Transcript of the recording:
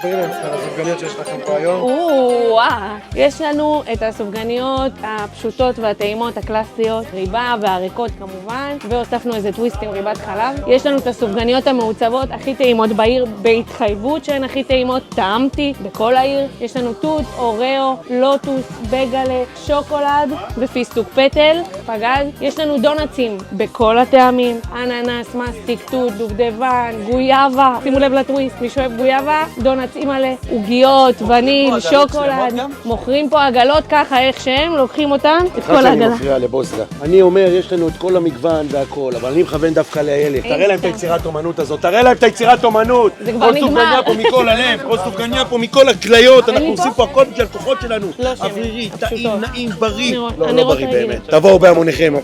ספרי להם על הסופגניות שיש לכם פה היום. יש לנו את הסופגניות הפשוטות והטעימות הקלאסיות, ריבה והריקות כמובן, והוספנו איזה טוויסט עם ריבת חלב. יש לנו את הסופגניות המעוצבות הכי טעימות בעיר, בהתחייבות שהן הכי טעימות, טעמתי בכל העיר. יש לנו תות, אוריאו, לוטוס, בגלה, שוקולד ופיסטוק פטל, פגז. יש לנו דונצים בכל הטעמים, אננס, מסטיק, תות, דובדבן, גויאבה. שימו לב לטוויסט, מי שאוהב גויאבה, דונצים מלא, עוגיות, וניל, שוקולד. מוכרים פה עגלות ככה איך שהם, לוקחים אותם, את כל העגלה. אני מפריע לבוסדה. אני אומר, יש לנו את כל המגוון והכל, אבל אני מכוון דווקא לאלה. תראה להם את היצירת אומנות הזאת, תראה להם את היצירת אומנות. זה כבר נגמר. כל סופגניה פה מכל הלב, כל סופגניה פה מכל הכליות, אנחנו עושים פה הכל בשביל הכוחות שלנו. אווירי, טעים, נעים, בריא. לא בריא באמת. תבואו בהמוניכם.